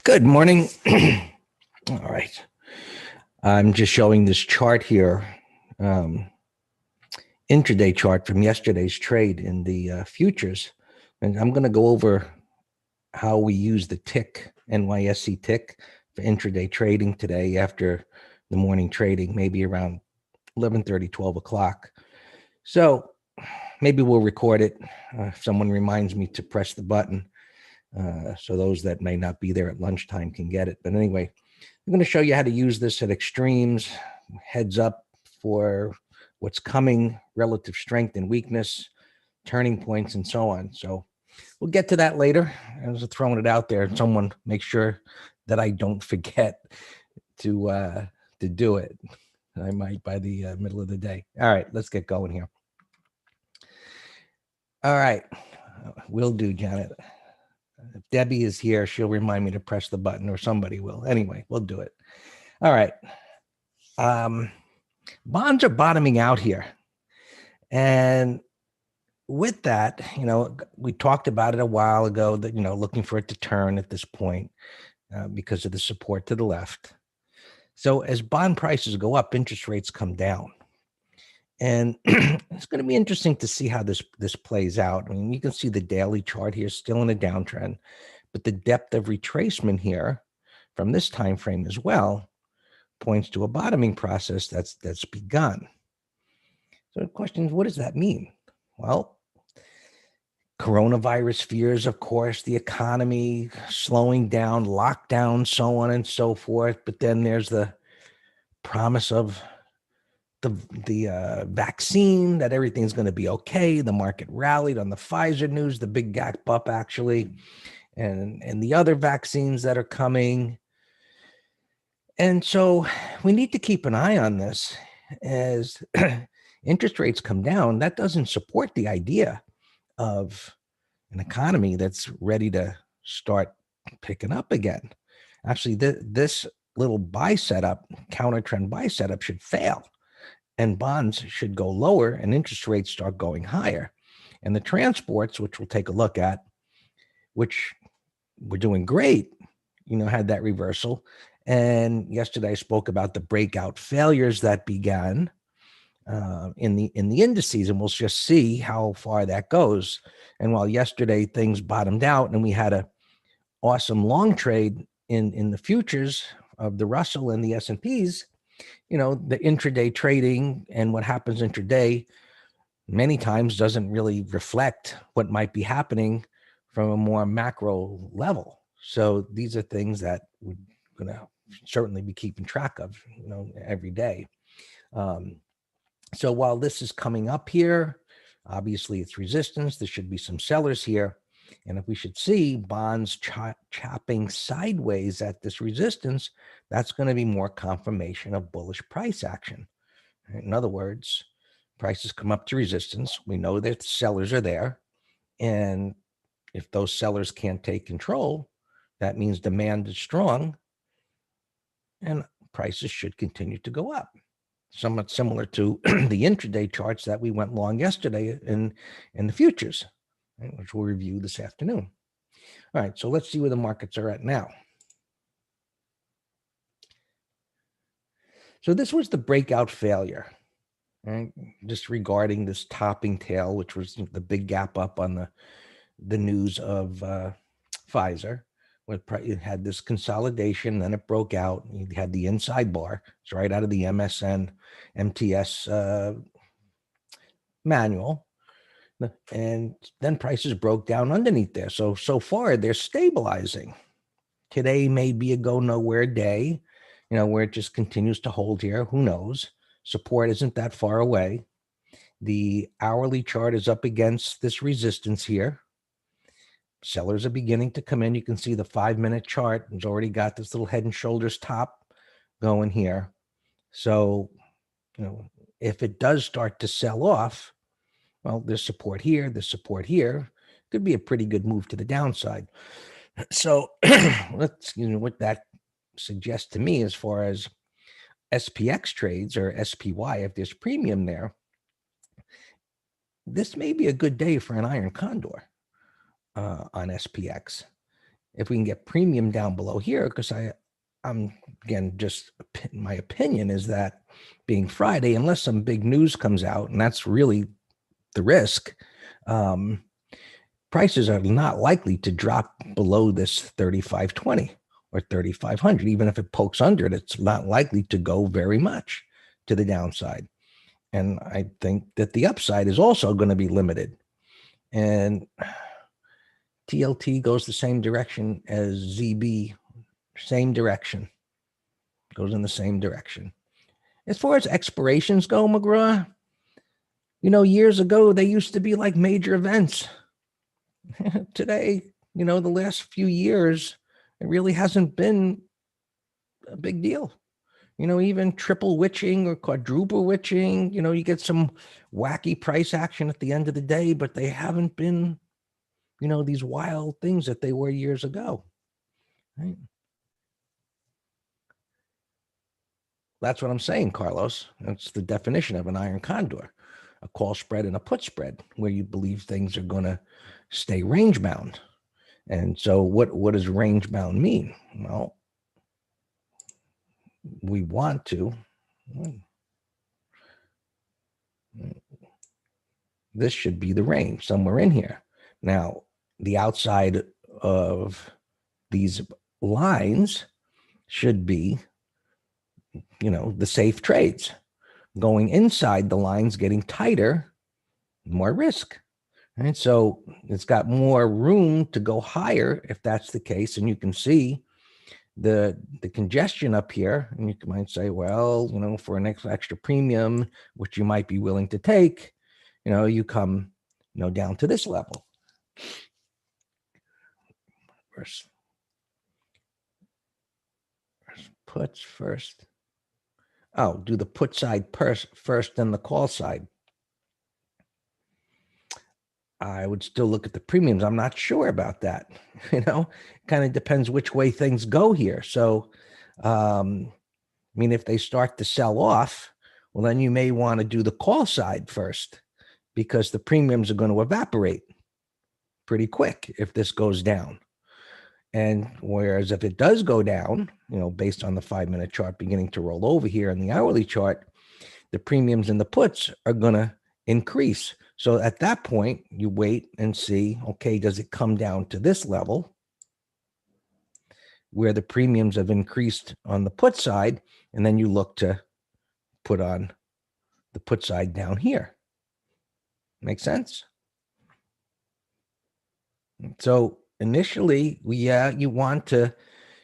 Good morning. All right. I'm just showing this chart here, intraday chart from yesterday's trade in the futures. And I'm going to go over how we use the tick, NYSE tick, for intraday trading today after the morning trading, maybe around 11:30, 12 o'clock. So maybe we'll record it. If someone reminds me to press the button. So those that may not be there at lunchtime can get it. But anyway, I'm going to show you how to use this at extremes, heads up for what's coming, relative strength and weakness, turning points, and so on. So we'll get to that later. I was throwing it out there. Someone make sure that I don't forget to do it. I might by the middle of the day. All right, let's get going here. All right, will do, Janet. If Debbie is here, she'll remind me to press the button, or somebody will. Anyway, we'll do it. All right. Bonds are bottoming out here. And with that, we talked about it a while ago that, looking for it to turn at this point because of the support to the left. So as bond prices go up, interest rates come down. And it's going to be interesting to see how this plays out. I mean, you can see the daily chart here still in a downtrend, but the depth of retracement here from this time frame as well points to a bottoming process that's begun. So the question is, what does that mean? Well, coronavirus fears, of course, the economy slowing down, lockdown, so on and so forth. But then there's the promise of the vaccine, that everything's going to be okay. The market rallied on the Pfizer news, the big gap up actually, and the other vaccines that are coming. And so we need to keep an eye on this as interest rates come down. That doesn't support the idea of an economy that's ready to start picking up again. Actually, this little buy setup, counter trend buy setup, should fail, and bonds should go lower and interest rates start going higher. And the transports, which we'll take a look at, which we're doing great, had that reversal. And yesterday I spoke about the breakout failures that began in the indices, and we'll just see how far that goes. And while yesterday things bottomed out and we had a awesome long trade in the futures of the Russell and the S&Ps, the intraday trading and what happens intraday many times doesn't really reflect what might be happening from a more macro level. So these are things that we're going to certainly be keeping track of, every day. So while this is coming up here, obviously it's resistance. There should be some sellers here. And if we should see bonds chopping sideways at this resistance, that's going to be more confirmation of bullish price action. In other words, prices come up to resistance. We know that the sellers are there. And if those sellers can't take control, that means demand is strong and prices should continue to go up. Somewhat similar to the intraday charts that we went long yesterday in the futures, right, which we'll review this afternoon. All right, so let's see where the markets are at now. So this was the breakout failure, right? Disregarding this topping tail, which was the big gap up on the news of Pfizer. It had this consolidation, then it broke out. You had the inside bar. It's right out of the MTS manual. And then prices broke down underneath there. So far, they're stabilizing. Today may be a go nowhere day, where it just continues to hold here. Who knows? Support isn't that far away. The hourly chart is up against this resistance here. Sellers are beginning to come in. You can see the 5-minute chart has already got this little head and shoulders top going here. So, if it does start to sell off, well, there's support here, there's support here. Could be a pretty good move to the downside. So let's, what that suggests to me as far as SPX trades or SPY, if there's premium there, this may be a good day for an iron condor on SPX. if we can get premium down below here, because I'm again, just my opinion is that being Friday, unless some big news comes out, and that's really the risk, prices are not likely to drop below this 3520 or 3500. Even if it pokes under it, it's not likely to go very much to the downside. And I think that the upside is also going to be limited. And TLT goes the same direction as ZB, same direction, goes in the same direction. As far as expirations go, McGraw, years ago, they used to be like major events. Today, the last few years, it really hasn't been a big deal. Even triple witching or quadruple witching, you get some wacky price action at the end of the day, but they haven't been, these wild things that they were years ago. Right? That's what I'm saying, Carlos. That's the definition of an iron condor, a call spread and a put spread, where you believe things are going to stay range bound. And so what does range bound mean? Well, we want to. This should be the range somewhere in here. Now, the outside of these lines should be, the safe trades. Going inside the lines, getting tighter, more risk. Right? So it's got more room to go higher if that's the case. And you can see the congestion up here. And you might say, well, for an extra premium, which you might be willing to take, you come, down to this level. First puts first. Oh, do the put side first, then the call side. I would still look at the premiums. I'm not sure about that. Kind of depends which way things go here. So, if they start to sell off, well, then you may want to do the call side first, because the premiums are going to evaporate pretty quick if this goes down. And whereas if it does go down, based on the 5-minute chart beginning to roll over here in the hourly chart, the premiums and the puts are going to increase. So at that point, you wait and see, okay, does it come down to this level where the premiums have increased on the put side? And then you look to put on the put side down here. Make sense? So initially, you want to,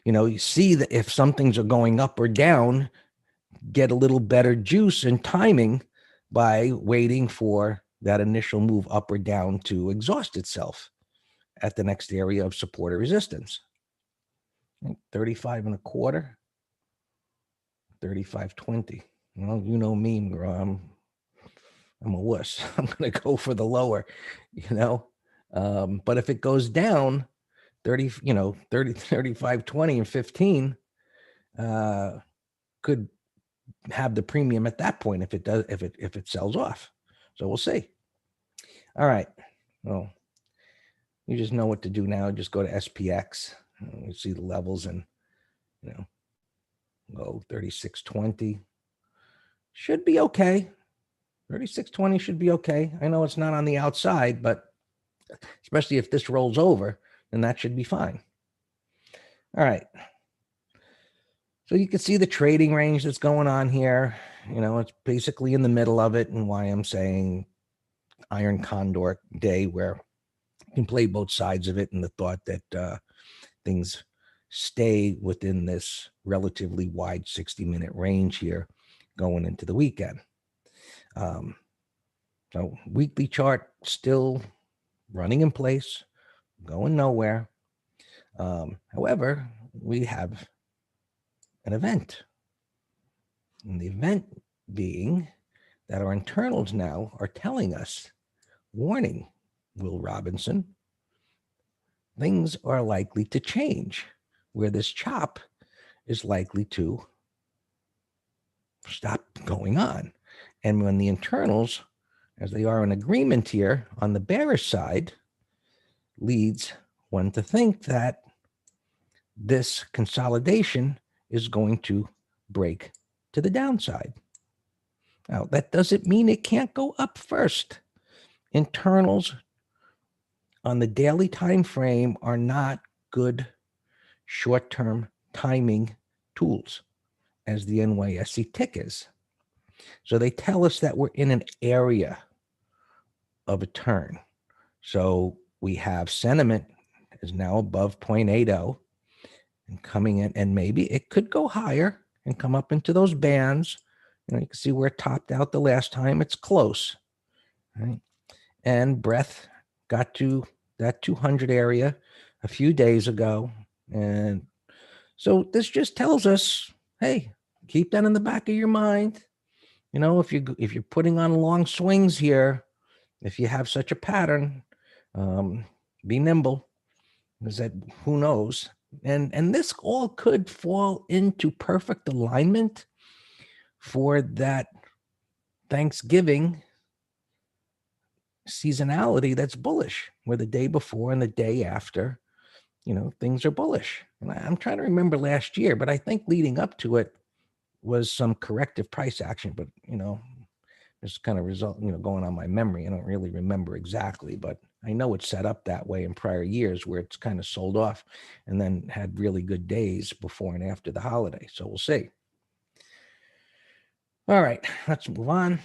you see that if some things are going up or down, get a little better juice and timing by waiting for that initial move up or down to exhaust itself at the next area of support or resistance. 35 and a quarter, 35.20. Well, you know me, I'm a wuss. I'm going to go for the lower, but if it goes down 30, 35.20 and 15, could have the premium at that point if it sells off. So we'll see. All right. Well, you just know what to do now. Just go to SPX. You see the levels and, go 36.20. Should be okay. 36.20 should be okay. I know it's not on the outside, but especially if this rolls over, then that should be fine. All right. So you can see the trading range that's going on here. It's basically in the middle of it, and why I'm saying iron condor day, where you can play both sides of it, and the thought that things stay within this relatively wide 60-minute range here going into the weekend. So weekly chart still running in place, going nowhere. However, we have an event. And the event being that our internals now are telling us, warning, Will Robinson, things are likely to change, where this chop is likely to stop going on. And when the internals, as they are in agreement here on the bearish side, leads one to think that this consolidation is going to break to the downside. Now, that doesn't mean it can't go up first. Internals on the daily time frame are not good short-term timing tools, as the NYSE tick is. So they tell us that we're in an area of a turn. So we have sentiment is now above 0.80 and coming in, and maybe it could go higher and come up into those bands. You can see where it topped out the last time. It's close, right? And breath got to that 200 area a few days ago. And so this just tells us, hey, keep that in the back of your mind. If you're putting on long swings here, if you have such a pattern, be nimble, because that who knows. And this all could fall into perfect alignment for that Thanksgiving seasonality that's bullish, where the day before and the day after, things are bullish. And I'm trying to remember last year, but I think leading up to it was some corrective price action, but just kind of result, going on my memory. I don't really remember exactly, but I know it's set up that way in prior years where it's kind of sold off and then had really good days before and after the holiday. So we'll see. All right, let's move on.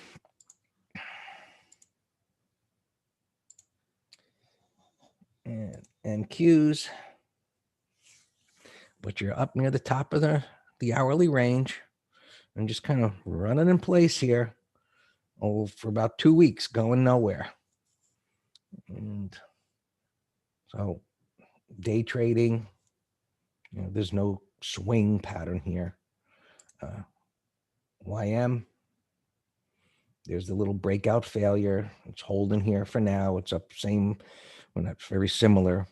And Qs, but you're up near the top of the hourly range and just kind of running in place here for about 2 weeks, going nowhere. And so day trading, there's no swing pattern here. YM, there's the little breakout failure. It's holding here for now. It's up not very similar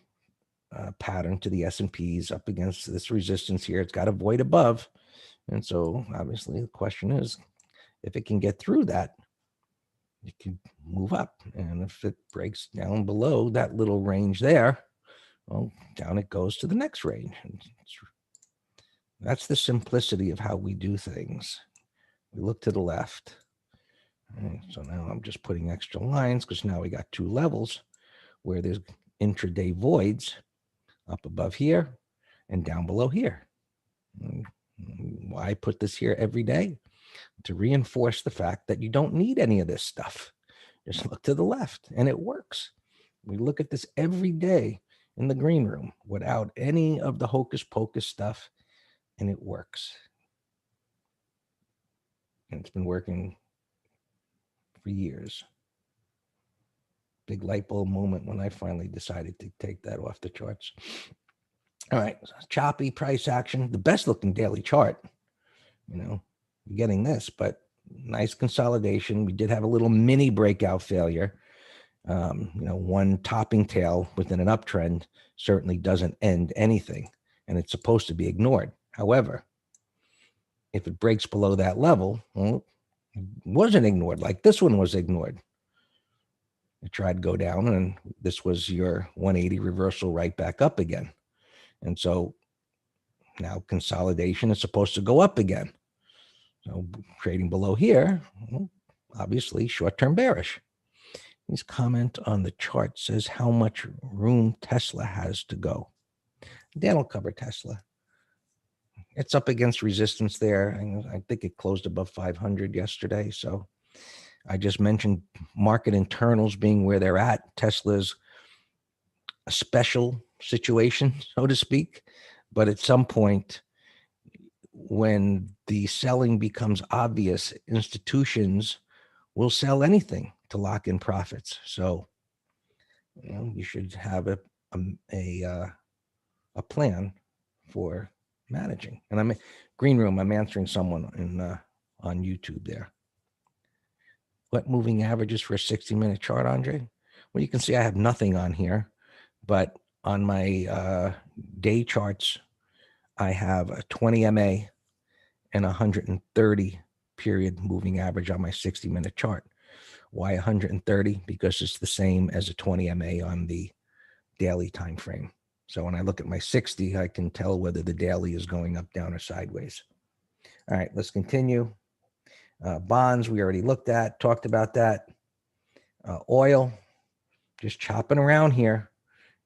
pattern to the S&Ps, up against this resistance here. It's got a void above. And so obviously the question is, if it can get through that, it can move up. And if it breaks down below that little range there, well, down it goes to the next range. That's the simplicity of how we do things. We look to the left. Right, so now I'm just putting extra lines because now we got 2 levels where there's intraday voids up above here and down below here. Why put this here every day? To reinforce the fact that you don't need any of this stuff. Just look to the left and it works. We look at this every day in the green room without any of the hocus pocus stuff, and it works. And it's been working for years. Big light bulb moment when I finally decided to take that off the charts. All right, choppy price action, the best looking daily chart. You're getting this, but nice consolidation. We did have a little mini breakout failure. One topping tail within an uptrend certainly doesn't end anything, and it's supposed to be ignored. However, if it breaks below that level, well, it wasn't ignored like this one was ignored. It tried to go down, and this was your 180 reversal right back up again. And so now consolidation is supposed to go up again. So trading below here, well, obviously short-term bearish. His comment on the chart says how much room Tesla has to go. Dan will cover Tesla. It's up against resistance there. I think it closed above 500 yesterday. So I just mentioned market internals being where they're at. Tesla's a special situation, so to speak. But at some point, when the selling becomes obvious, institutions will sell anything to lock in profits. So, you should have a plan for managing. And I'm green room. I'm answering someone on YouTube there. What moving averages for a 60-minute chart, Andre? Well, you can see I have nothing on here, but on my day charts, I have a 20 MA and 130 period moving average on my 60-minute chart. Why 130? Because it's the same as a 20 MA on the daily time frame. So when I look at my 60, I can tell whether the daily is going up, down, or sideways. All right, let's continue. Bonds, we already looked at, talked about that. Oil, just chopping around here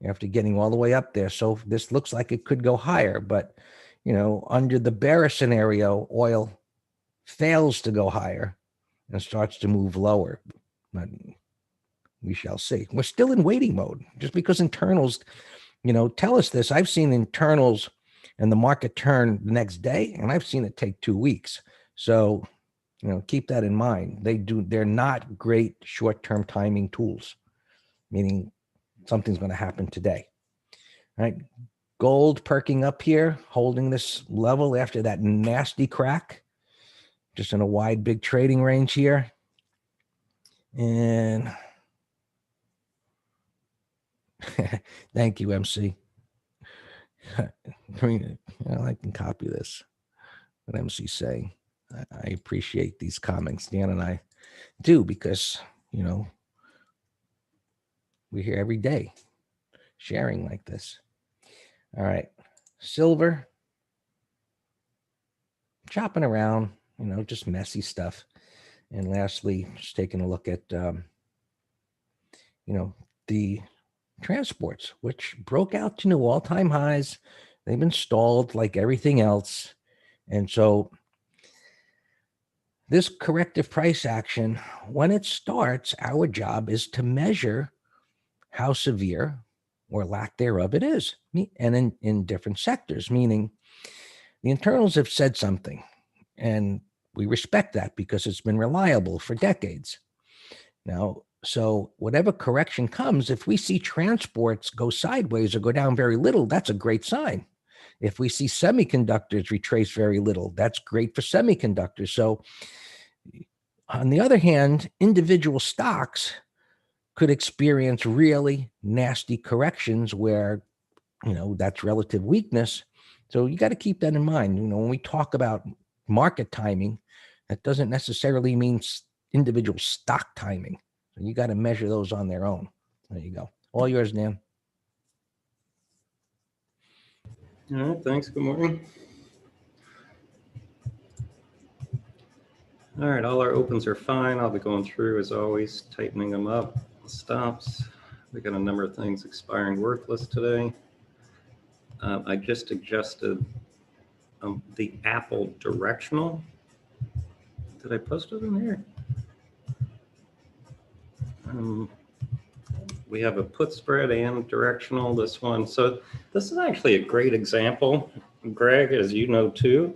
after getting all the way up there. So this looks like it could go higher, but under the bearish scenario, oil fails to go higher and starts to move lower. But we shall see. We're still in waiting mode. Just because internals, tell us this. I've seen internals and the market turn the next day, and I've seen it take 2 weeks. So, keep that in mind. They're not great short-term timing tools, meaning something's going to happen today. All right. Gold perking up here, holding this level after that nasty crack, just in a wide, big trading range here. And thank you, MC. I can copy this. What MC's saying. I appreciate these comments. Dan and I do, because, we're here every day sharing like this. All right. Silver, chopping around, just messy stuff. And lastly, just taking a look at, the transports, which broke out to new all-time highs. They've been stalled like everything else. And so this corrective price action, when it starts, our job is to measure how severe or lack thereof it is. And in different sectors, meaning the internals have said something, and we respect that because it's been reliable for decades. Now, so whatever correction comes, if we see transports go sideways or go down very little, that's a great sign. If we see semiconductors retrace very little, that's great for semiconductors. So on the other hand, individual stocks could experience really nasty corrections where, that's relative weakness. So you got to keep that in mind. When we talk about market timing, that doesn't necessarily mean individual stock timing. So you got to measure those on their own. There you go. All yours, Dan. All right, thanks. Good morning. All right, all our opens are fine. I'll be going through, as always, tightening them up. Stops. We got a number of things expiring worthless today. I just adjusted the Apple directional. Did I post it in here? We have a put spread and directional, this one. So this is actually a great example, Greg, as you know too.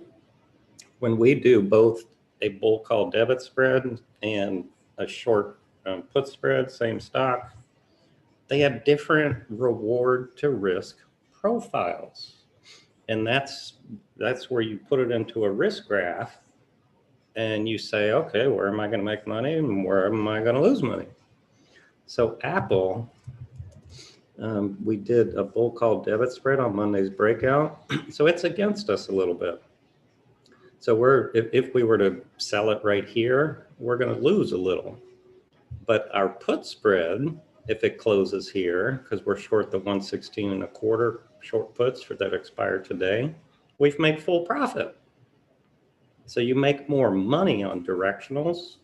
When we do both a bull call debit spread and a short put spread, same stock, they have different reward to risk profiles. And that's where you put it into a risk graph and you say, okay, where am I going to make money and where am I going to lose money? So Apple, we did a bull call debit spread on Monday's breakout. So it's against us a little bit. So if we were to sell it right here, we're going to lose a little. But our put spread, if it closes here, because we're short the 116.25 short puts for that expired today, we've made full profit. So you make more money on directionals,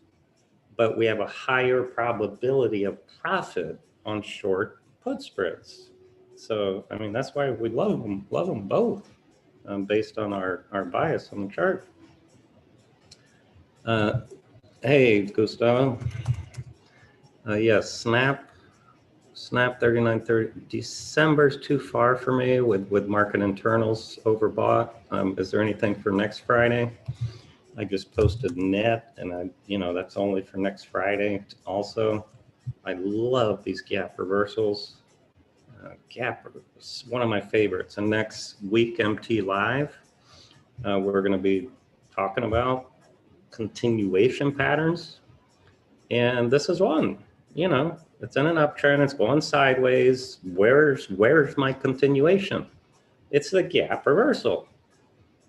but we have a higher probability of profit on short put spreads. So, I mean, that's why we love them both, based on our bias on the chart. Hey, Gustavo. Yes, Snap 3930. December's too far for me with market internals overbought. Is there anything for next Friday? I just posted net, and that's only for next Friday. Also, I love these gap reversals. Gap is one of my favorites. And next week, MT Live, we're going to be talking about continuation patterns, and this is one. It's in an uptrend. It's going sideways. Where's my continuation? It's the gap reversal,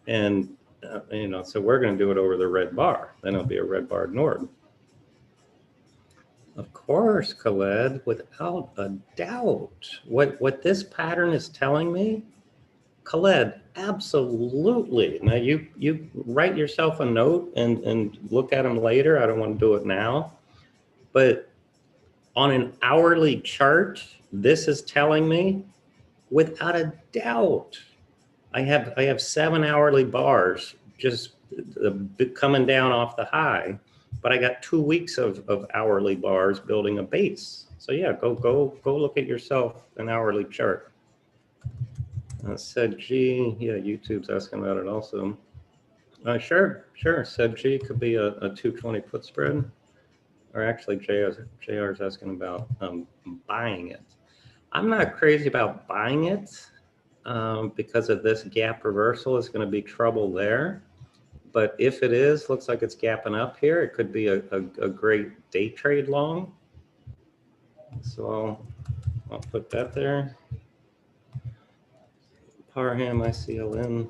and so we're going to do it over the red bar. Then it'll be a red bar ignored. Of course, Khaled, without a doubt. What this pattern is telling me, Khaled, absolutely. Now you write yourself a note and look at them later. I don't want to do it now. But on an hourly chart, this is telling me without a doubt. I have 7 hourly bars just coming down off the high, but I got 2 weeks of hourly bars building a base. So yeah, go look at yourself an hourly chart. Said G, yeah, YouTube's asking about it also. Sure. Said G could be a 220 put spread, or actually JR's asking about buying it. I'm not crazy about buying it because of this gap reversal. Is going to be trouble there. But if it is, looks like it's gapping up here. It could be a great day trade long. So I'll put that there. Parham, ICLN,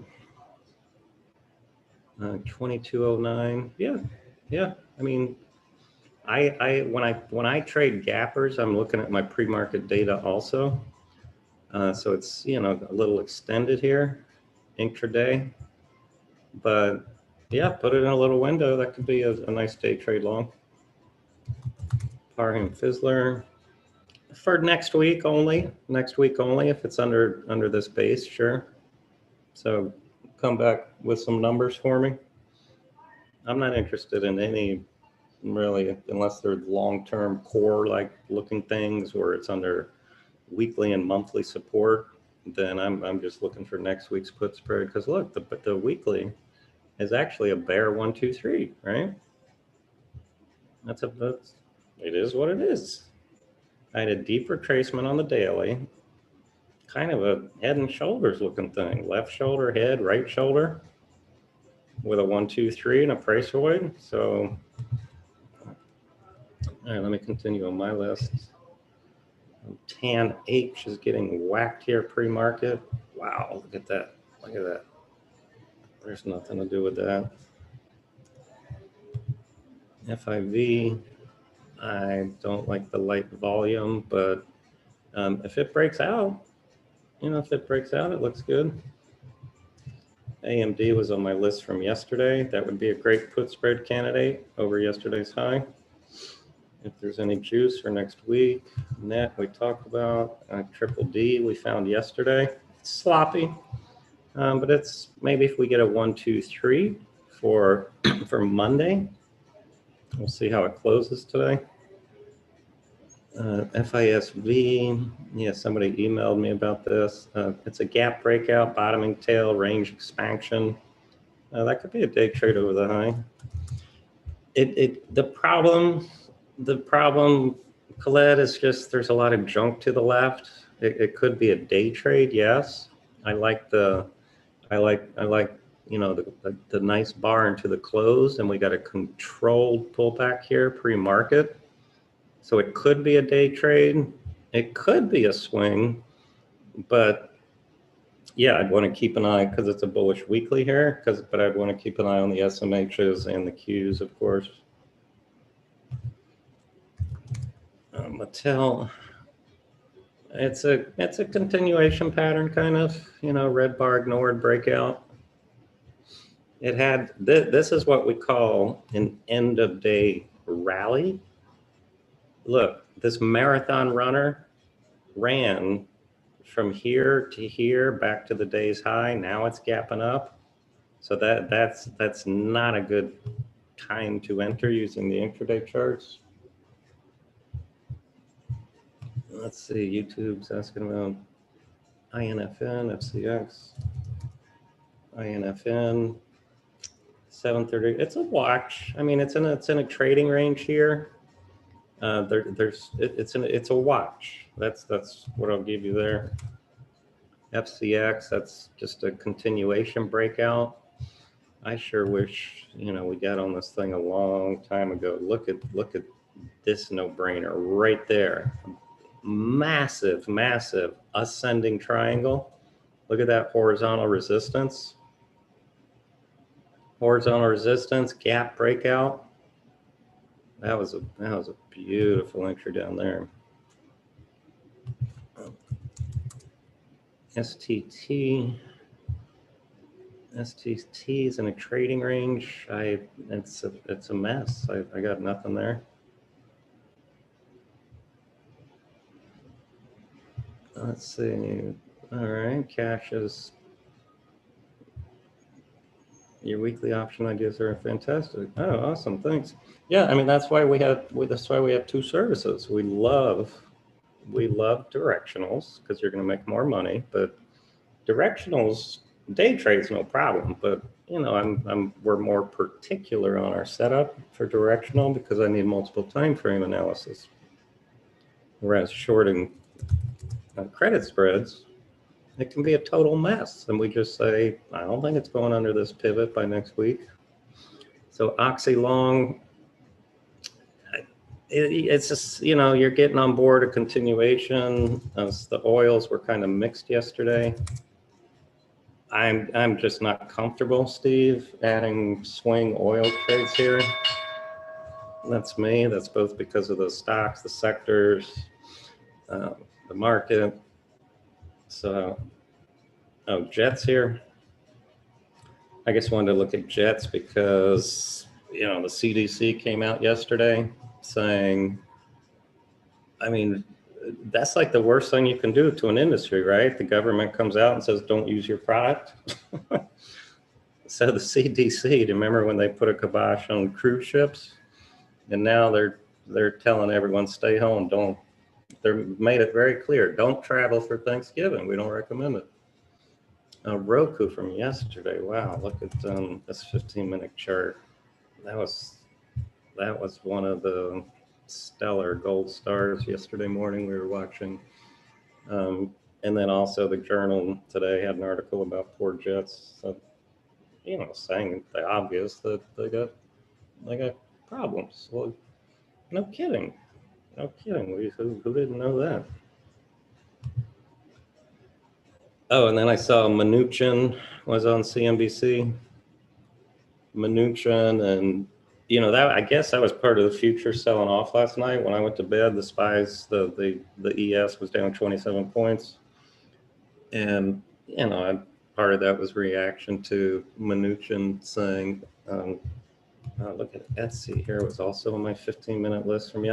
2209. Yeah. I mean, when I trade gappers, I'm looking at my pre-market data also. So it's a little extended here, intraday. But yeah, put it in a little window. That could be a nice day trade long. Parham Fizzler. For next week only. Next week only. If it's under this base, sure. So come back with some numbers for me. I'm not interested in any really, unless they're long-term core like looking things, or it's under weekly and monthly support. Then I'm just looking for next week's put spread, because look, the weekly is actually a bear 123, right? That's it is what it is. I had a deep retracement on the daily, kind of a head and shoulders looking thing. Left shoulder, head, right shoulder, with a 123 and a price void. So, all right, let me continue on my list. Tan H is getting whacked here pre-market. Wow, look at that. Look at that. There's nothing to do with that. FIV, I don't like the light volume, but if it breaks out, it looks good. AMD was on my list from yesterday. That would be a great put spread candidate over yesterday's high. If there's any juice for next week, net we talked about. Triple D we found yesterday. It's sloppy, but it's maybe if we get a 1, 2, 3 for for Monday. We'll see how it closes today. FISV, yeah, somebody emailed me about this. It's a gap breakout, bottoming tail, range expansion. That could be a day trade over the high. The problem, Colette, is just there's a lot of junk to the left. It could be a day trade, yes. I like the nice bar into the close, and we got a controlled pullback here pre-market. So it could be a day trade. It could be a swing, but yeah, I'd want to keep an eye because it's a bullish weekly here. But I'd want to keep an eye on the SMHs and the Qs, of course. Mattel, it's a continuation pattern, kind of. Red bar ignored breakout. It had this is what we call an end of day rally. Look, this marathon runner ran from here to here back to the day's high. Now it's gapping up. So that's not a good time to enter using the intraday charts. Let's see, YouTube's asking about INFN, FCX, INFN, 730. It's a watch. I mean, it's in a trading range here. It's a watch. That's what I'll give you there. FCX, that's just a continuation breakout. I sure wish we got on this thing a long time ago. Look at this no-brainer right there. Massive ascending triangle. Look at that horizontal resistance. Horizontal resistance, gap breakout. That was a beautiful entry down there. STT. STT is in a trading range. It's a mess. I got nothing there. Let's see. All right, cash is. Your weekly option ideas are fantastic. Oh, awesome! Thanks. Yeah, I mean that's why we have two services. We love directionals because you're going to make more money, but directionals day trade's no problem. But we're more particular on our setup for directional because I need multiple time frame analysis. Whereas shorting credit spreads, it can be a total mess. And we just say, I don't think it's going under this pivot by next week. So Oxy Long, it's just, you're getting on board a continuation. The oils were kind of mixed yesterday. I'm just not comfortable, Steve, adding swing oil trades here. That's me. That's both because of the stocks, the sectors, the market. So, Jets here. I just wanted to look at Jets because, the CDC came out yesterday saying, I mean, that's like the worst thing you can do to an industry, right? The government comes out and says, don't use your product. So the CDC, do you remember when they put a kibosh on cruise ships? And now they're telling everyone, stay home. They're made it very clear. Don't travel for Thanksgiving. We don't recommend it. Roku from yesterday. Wow, look at this 15-minute chart. That was one of the stellar gold stars yesterday morning we were watching. And then also the Journal today had an article about poor Jets. So, saying the obvious that they got problems. Well, no kidding. No kidding. Who didn't know that? Oh, and then I saw Mnuchin was on CNBC. Mnuchin, and that I guess that was part of the future selling off last night. When I went to bed, the spies, the ES was down 27 points, and part of that was reaction to Mnuchin saying, look at Etsy here. It was also on my 15-minute list from yesterday.